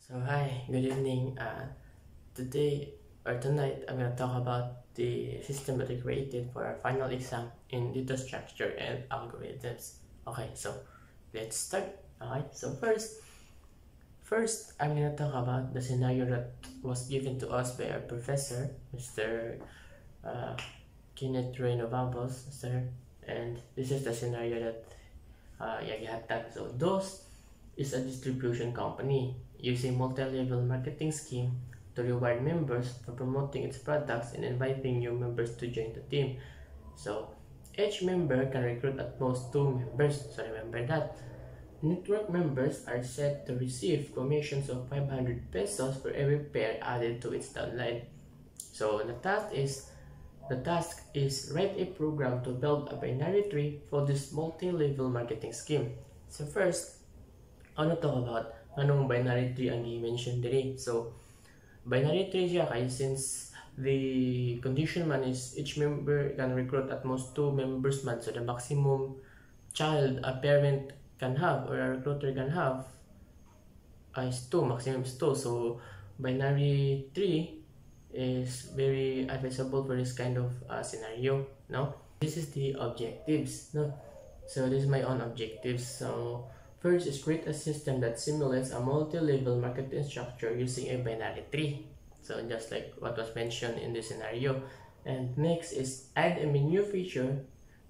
So hi, good evening. Today or tonight, I'm gonna talk about the system that I created for our final exam in data structure and algorithms. Okay, so let's start. Alright, so first I'm gonna talk about the scenario that was given to us by our professor, Mr. Uh, Kenneth Renovamos, sir. And this is the scenario that gihatag. So DOS is a distribution company using multi-level marketing scheme to reward members for promoting its products and inviting new members to join the team. So each member can recruit at most 2 members. So remember that. Network members are set to receive commissions of 500 pesos for every pair added to its downline. So the task is write a program to build a binary tree for this multi-level marketing scheme. So first, ano talk about anong binary tree ang i-mention diri. So binary tree siya kay since the condition man is each member can recruit at most 2 members man, so the maximum child a parent can have or a recruiter can have is 2, maximum is 2. So binary tree is very advisable for this kind of scenario. No, this is the objectives. No, so this is my own objectives. So first is create a system that simulates a multi-level marketing structure using a binary tree. So just like what was mentioned in this scenario. And next is add a menu feature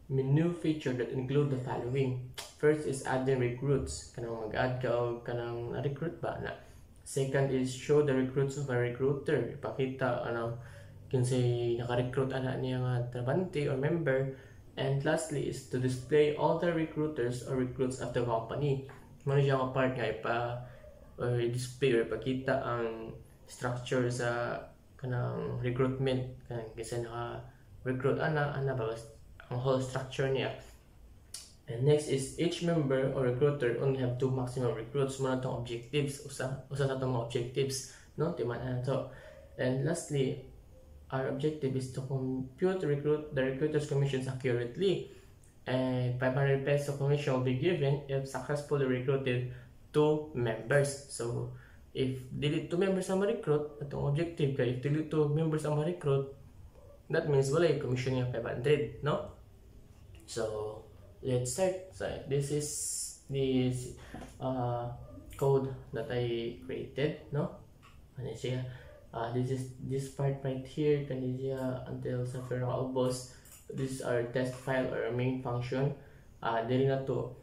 that include the following. First is adding recruits. Kanang mag-add ka o kanang na-recruit ba na. Second is show the recruits of a recruiter. Ipakita kinsay naka-recruit niya nga trabante or member. And lastly is to display all the recruiters or recruits of the company. Mano siya ang part nga display or ipakita ang structure sa kanang recruitment. Kanang kasi naka-recruit ba ang whole structure niya. And next is each member or recruiter only have 2 maximum recruits. Muna itong objectives. Usa sa itong mga objectives. No? Timan to. And lastly, our objective is to compute the recruiter's commissions accurately. And 500 peso commission will be given if successfully recruited 2 members. So, if dili 2 members ang ma-recruit, itong objective ka, if dili 2 members ang ma-recruit, that means wala yung commission niya 500, no? So, let's start. So, this is the code that I created, no? Ano siya? This part right here kanina until sa ubos. This is our test file or our main function. Dili na to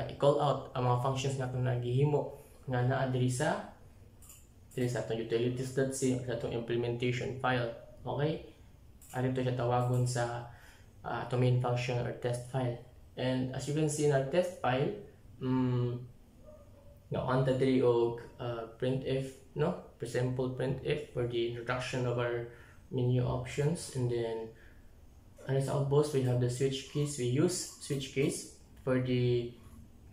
i-call out ang mga functions na itong naghihimo nga naa diri sa itong utilities.c sa itong implementation file. Okay? Dito siya tawagon sa itong main function or test file. And as you can see in our test file, nakuha diri og printf, no? Simple printf for the introduction of our menu options. And then as outpost, we have the switch case. We use switch case for the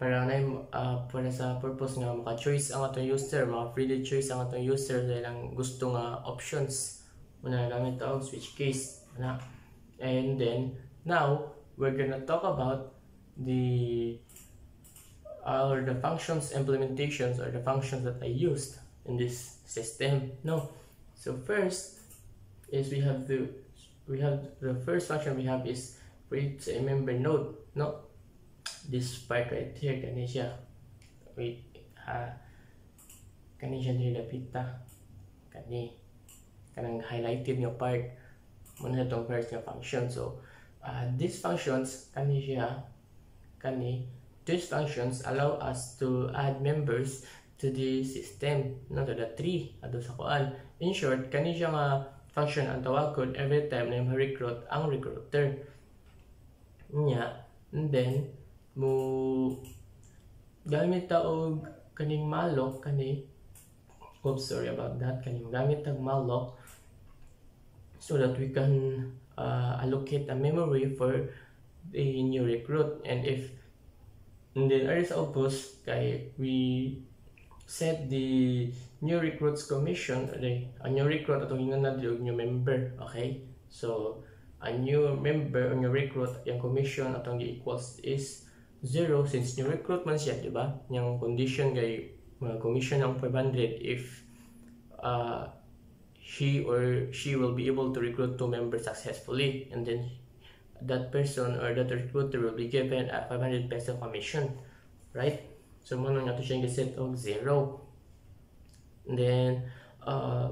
para sa purpose nga maka-choice ang atong user, freely choice ang atong user dahil ang gusto nga options muna gamit ang switch case na. And then now we're gonna talk about the functions implementations or the functions that I used in this system. No, so first is we have the first function we have is create a member node. No, this part right here kanina wait kanina diri dapita kanang highlighted nga part muna itong first nga function. So these functions these functions allow us to add members to the system, no, to the tree ato sa kuan. In short, kani siya nga function ang tawagon every time na ma-recruit ang recruiter niya. And then mo gamit ta og kaning malloc sorry about that, kaning gamit tag malloc so that we can allocate a memory for the new recruit. And then as opposed kay we set the new recruits commission, a new recruit atong hingan na new member. Okay, so a new member or new recruit yung commission atong equals is 0 since new recruit man siya, di ba? Yung condition kay mga commission ng 500 if he or she will be able to recruit 2 members successfully, and then that person or that recruiter will be given a 500 peso commission, right? So muna nga to siyang set of 0. And then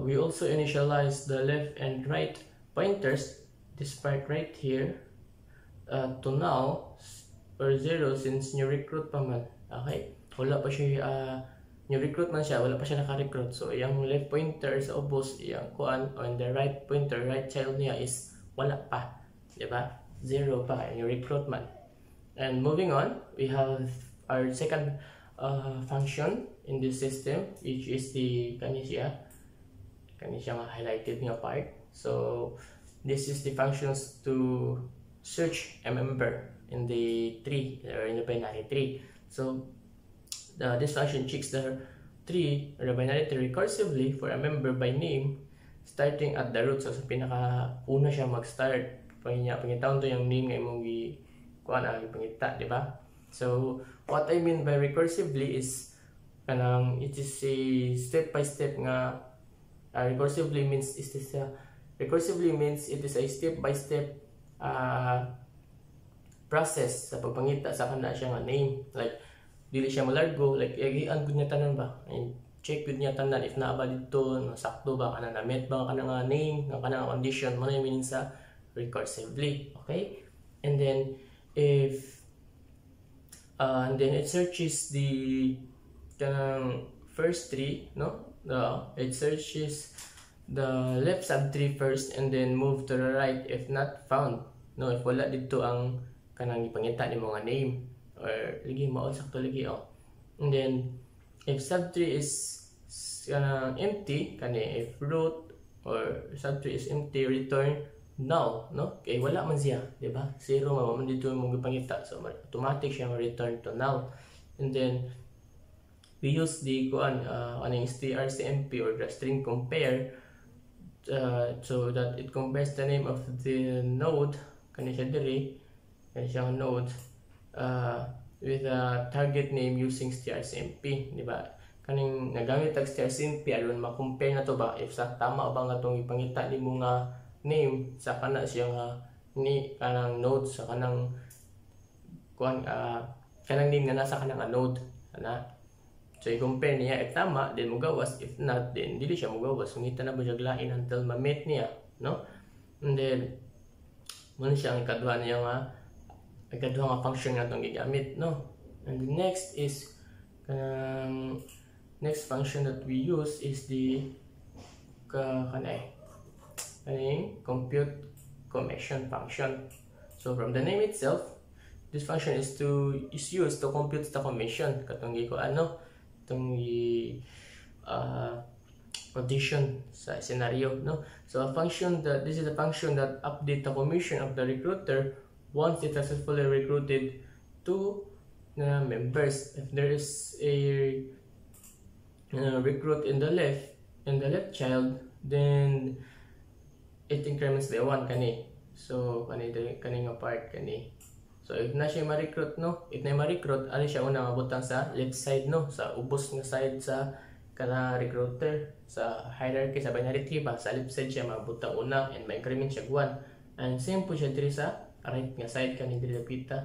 we also initialize the left and right pointers, this part right here, to null or 0 since new recruit pa man. Okay, wala pa siya new recruit man siya, wala pa siya naka-recruit. So yung left pointer sa ubos, yung kuan, on the right pointer, right child niya is wala pa, diba? 0 pa, new recruit man. And moving on, we have our second function in this system, which is the kanisya nga highlighted nga part. So this is the functions to search a member in the tree or in the binary tree. So this function checks the tree or the binary tree recursively for a member by name starting at the root. So sa pinaka-una siya mag-start, pangitaon to yung name nga imong kuan ang pangita, di ba? So what I mean by recursively is it is a step-by-step nga recursively means it is a step-by-step process sa pagpangita sa kana siya nga name. Like dili siya malargo, like agian gud niya tanan ba, and check gud niya tanan if naa ba dito, sakto ba kana na met ba kana nga name, kana nga condition mo na yung meaning sa recursively. Okay, and then if and then it searches the first tree, no, it searches the left subtree first and then move to the right if not found, no, if wala dito ang kanang ipangita ni mga name or lagi mao sakto lagi. And then if subtree is empty, kani if root or subtree is empty, return null, no, kay wala man siya, di ba? 0 man dito yung mga pangita, so automatic siya ma-return to null. And then we use the strcmp or the string compare so that it compares the name of the node kani siya diri, kani siyang node with a target name using strcmp, di ba? Kaning nagamit tag strcmp aron ma-compare na to ba if sa tama ba nga tong ipangita nimo nga name sa kana siya nga ni kanang node sa kanang kanang name nga nasa kanang node ana. So i-compare niya if tama, then mugawas, if not, then dili siya mugawas. Sungita na ba siya lain until ma-meet niya, no? And then muna siya ang ikaduha niya nga function nga itong gigamit, no? And the next is next function that we use is the compute commission function. So from the name itself, this function is used to compute the commission katong itong audition sa scenario, no? So this is a function that update the commission of the recruiter once it successfully recruited 2 members. If there is a recruit in the left child, then it increments by 1 kani. So kani nga part kani. So if na siya ma-recruit, no, if na ma-recruit, ali siya una mabutang sa left side, no, sa ubos nga side sa kana recruiter sa hierarchy sa binary tree ba, sa left side siya mabutang una and ma-increment siya 1. And same po siya diri sa right nga side kani diri lapita.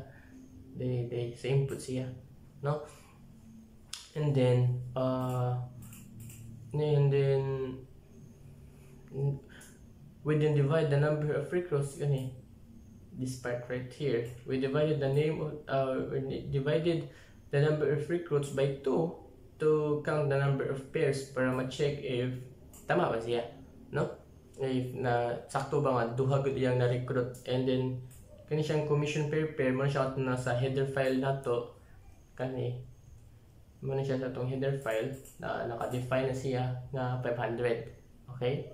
They same po siya, no? And then we then divide the number of recruits kani, this part right here. We divided the number of recruits by 2 to count the number of pairs para ma-check if tama ba siya, no? If na sakto ba nga duha gud iyang na-recruit. And then kani siyang commission per pair mo siya na sa header file nato kani mo na siya sa tong header file na naka-define na siya nga 500. Okay?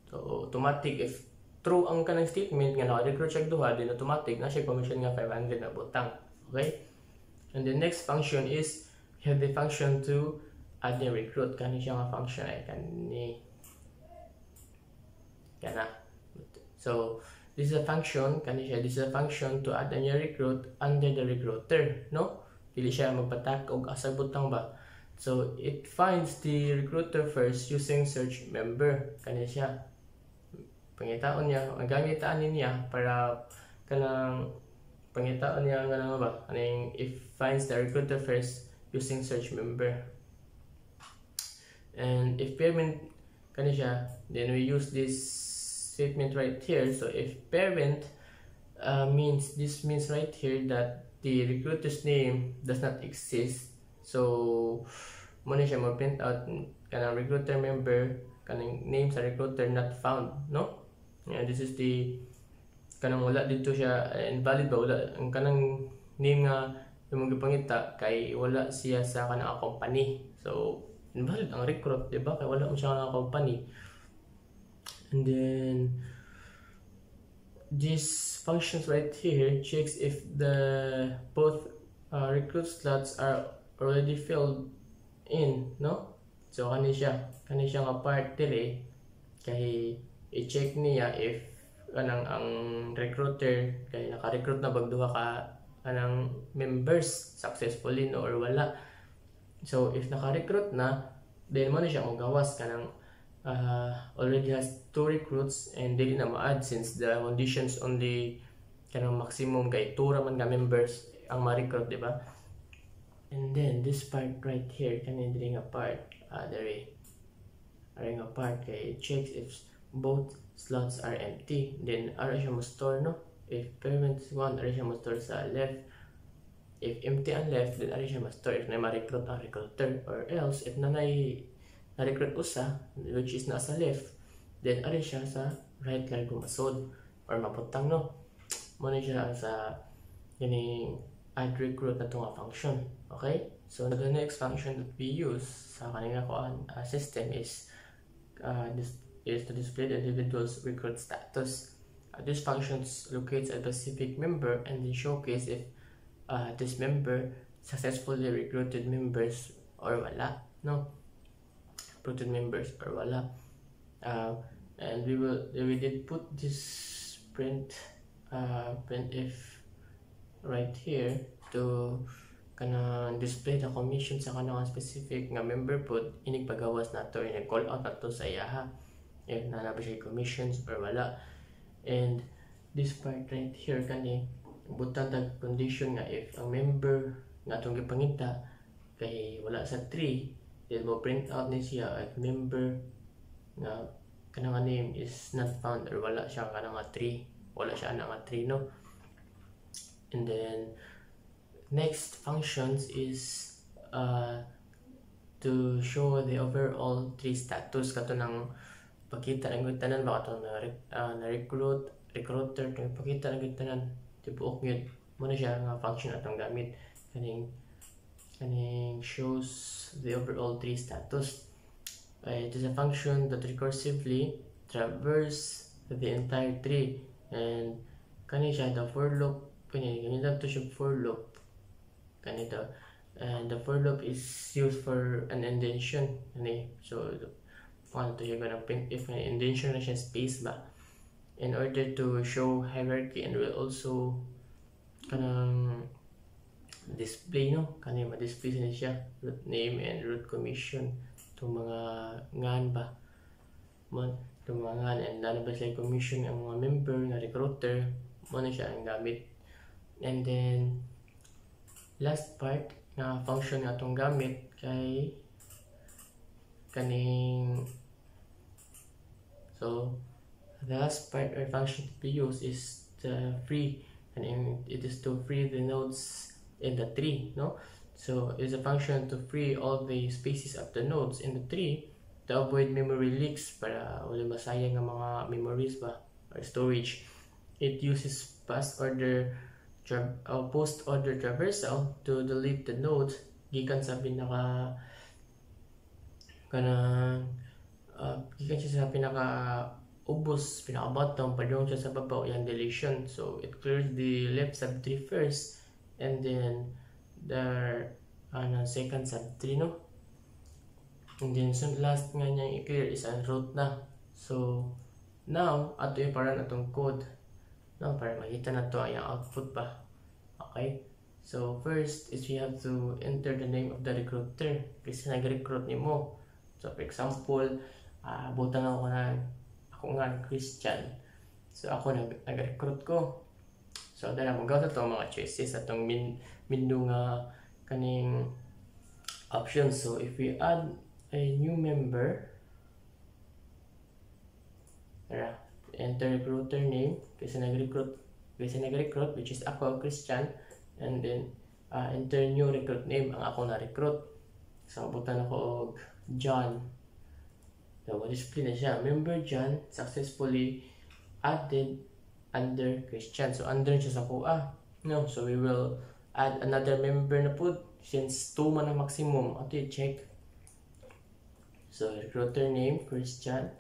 So automatic if true ang kanang statement nga naka-recruit siya duha, then automatic na siya commission nga 500 na butang. Okay? And the next function is have the function to add the recruit. Kani siya nga function ay kana. So this is a function to add a new recruit under the recruiter, no? Dili siya magpatak og asa butang ba. So it finds the recruiter first using search member. Kani siya. Pangitaon niya, ang gamitaan niya para kanang pangitaon niya nga ba? Kaning if finds the recruiter first using search member. And if parent kani siya, then we use this statement right here. So if parent means right here that the recruiter's name does not exist. So muna siya mag-print out kanang recruiter member, kanang name sa recruiter not found, no? Yeah, this is the kanang wala dito siya invalid ba, wala ang kanang name nga yung magpangita kay wala siya sa kanang company. So invalid ang recruit, di ba? Kay wala mo siya kanang company. And then this functions right here checks if the both recruit slots are already filled in, no? So kani siya nga part dire kay i-check niya if kanang ang recruiter kay naka-recruit na bagduha ka kanang members successfully no or wala. So if naka-recruit na, then mo na siya magawas kanang already has 2 recruits and dili na ma-add since the conditions only kanang maximum kay 2 raman nga members ang ma-recruit, di ba? And then this part right here kanin diri nga part dere nga part kay it checks if both slots are empty, then ara siya mo store, no? If parent 1 ara siya mo store sa left, if empty ang left then ara siya mo store if na ma-recruit ang recruiter, or else if nanay na-recruit usa which is nasa left then ara siya sa right largo masod or maputang, no? Muna siya sa ganing add recruit na itong function. Okay, so the next function that we use sa kanina system is to display the individual's recruit status. This function locates a specific member and then showcase if this member successfully recruited members or wala, no? Recruited members or wala. And we did put this print if right here to kana display the commission sa kanang specific nga member put inig pagawas nato inig call out nato sa iyaha if nanaba siya commissions or wala. And this part right here kani butang tag condition nga if ang member nga atong gipangita kay wala sa 3 then mo print out ni siya if member nga kanang name is not found or wala siya kanang 3, wala siya nga 3, no? And then next functions is to show the overall 3 status kato ng pakita ng tanan ba kato na recruiter ng pakita ng tanan tibuok yun mo na siya nga function atong gamit kaning shows the overall 3 status. It is a function that recursively traverse the entire tree and kani siya the for loop ganito to siya for loop ganito, and the for loop is used for an indentation so paano to siya ganang print if may indentation na siya space ba in order to show hierarchy, and will also kanang display, no? Kanang ma-display na siya root name and root commission itong mga ngan ba itong mga ngan, and lalo ba siya commission ang mga member na recruiter mo na siya ang gamit. And then last part na function nga itong gamit kay kaning so the last part or function to be used is the free, and it is to free the nodes in the tree, no? So it's a function to free all the spaces of the nodes in the tree to avoid memory leaks para wala masayang ang mga memories ba or storage. It uses post order traversal to delete the node gikan sa pinaka gikan siya sa pinaka ubos, pinaka bottom padung siya sa babaw yung deletion. So it clears the left subtree first and then the second subtree, no? And then so last nga niya i-clear is ang root na. So now ato yung parang atong code, no, para makita na to ang output ba. Okay, So first is you have to enter the name of the recruiter kasi nag-recruit nimo. So for example, butang ako nga Christian. So ako nag-recruit ko. So dala mo gawin to mga choices atong menu nga kaning options. So if we add a new member, enter recruiter name kasi nag-recruit which is ako Christian, and then enter new recruit name ang ako na recruit. So butan ako og John. So display na siya, member John successfully added under Christian. So under siya sa kuha. No, so we will add another member na po since 2 man ang maximum. Ato i-check. So recruiter name Christian,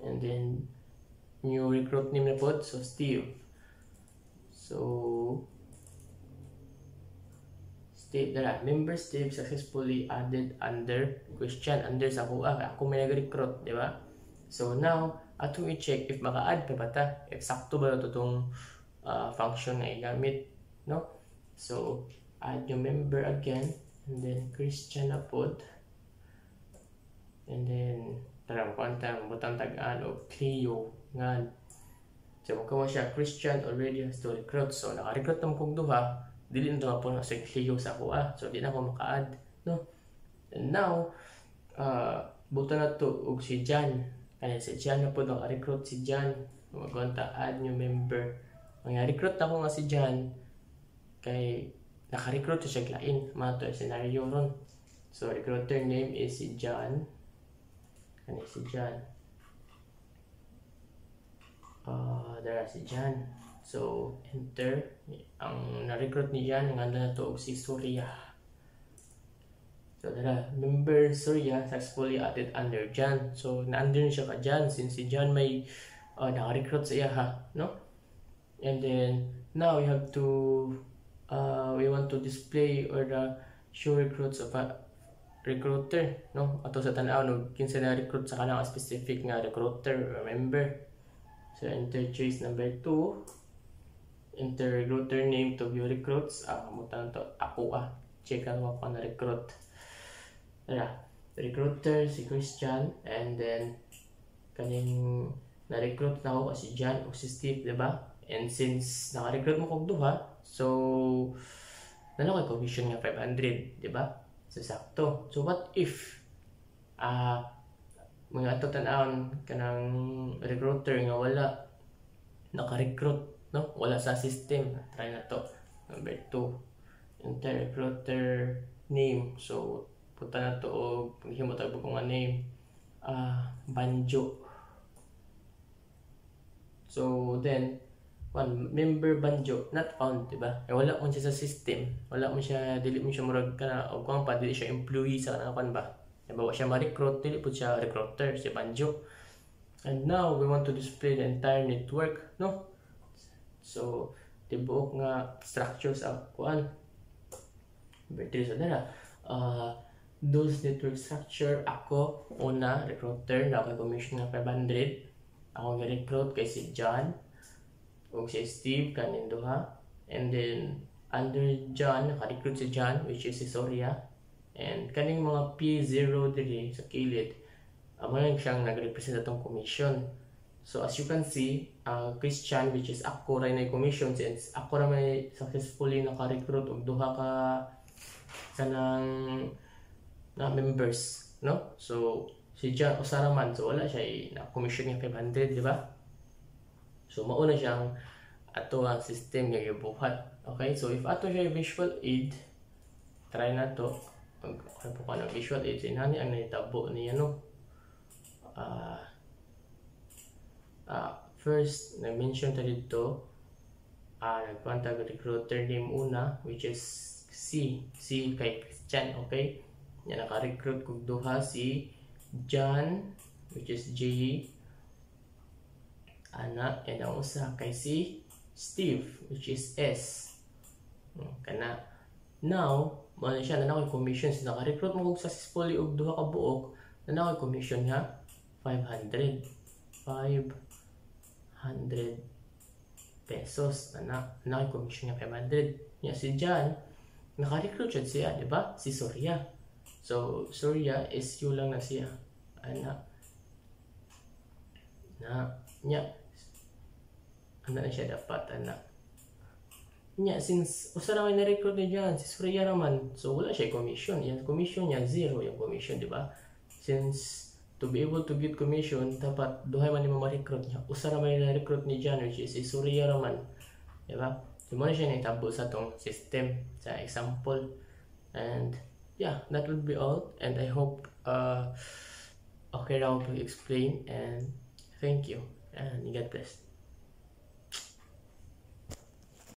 and then new recruit name na po, so Steve. So Steve, member Steve successfully added under Christian, under sa kuha. Ako may nag-recruit, di ba? So now atong i-check if maka-add pa ba ta, if sakto ba ito itong function na igamit, no? So add yung member again, and then Christian na pod, and then tara butang tag-an o Cleo nga. So kung siya Christian already has to recruit, so naka-recruit naman kong duha, dili na ito po na si Cleo sa kuha, so di na ako maka-add, no? And now buta na to og si John. Kaya si John na po naka-recruit si John. Magwanta add new member. Mga-recruit ako nga si John kay naka-recruit siya lain. Mga to scenario ron. So recruiter name is si John. Kaya si John. There si John. So enter. Ang na-recruit ni John nga na to og si Surya. So member Surya successfully added under John. So na-under siya ka John since si John may naka-recruit sa iya ha, no? And then now we have to we want to display or show recruits of a recruiter, no? Ato sa tan-aw no kinsa na-recruit sa kanang specific nga recruiter or member. So enter choice number 2. Enter recruiter name to view recruits. Mutan to ako check ang ako na recruit. Recruiter si Christian, and then kaning na-recruit na ako si John o si Steve, diba? And since naka-recruit mo kong duha, so nalakay commission nga 500, diba? So sakto. So what if mga ato tan-aon kanang recruiter nga wala naka-recruit, no? Wala sa system. Try na to. Number 2. Enter recruiter name. So punta na to o paghimot ang kung name, Banjo. So then one member Banjo not found, diba? Wala mo siya sa system, wala mo siya, dili mo siya murag kana o kung pa dili siya employee sa kanang ba, diba? Wa siya ma-recruit, dili po siya recruiter si Banjo. And now we want to display the entire network, no? So tibuok nga structure sa kuan battery sa dala. Those network structure, ako una recruiter na ako commission nga 500. Ako ga-recruit kay si John o si Steve kanin duha, and then under John naka-recruit si John which is si Surya, and kaning mga P0 diri sa kilid amo lang siyang nag-represent atong commission. So as you can see, Christian which is ako ray na commission since ako ra may successfully naka-recruit og duha ka kanang na members, no? So si John usara man, so wala siya na commission nga 500, di ba? So mauna siyang ato ang system nga gibuhat. Okay, so if ato siya visual aid, try na to. Ano po ka ng visual aid, sinani ang naitabo niya, no? First na-mention ta dito, nagpantag recruiter name una which is C kay Christian, okay? Yan naka-recruit kog duha si John which is J ana, and ang usa kay si Steve which is S. Kana now mo na siya na nakoy commission, so naka-recruit mo kog successfully og duha ka buok na nakoy commission nga 500 pesos na nakoy commission nga 500. Nya si John naka-recruit siya, di ba? Si Surya. So, Surya is you lang na siya. Nya, ano na siya dapat, nya, since usa naman na-recruit niya dyan, si Surya naman, so wala siya commission. Yung commission niya, zero yung commission, di ba? Since to be able to get commission, dapat duhay man yung ma-recruit niya. Usa naman yung na-recruit ni Jan, which is si Surya naman, di ba? So, muna siya naitabo sa tong system, sa example. And yeah, that would be all. And I hope okay raw to explain. And thank you. And God bless.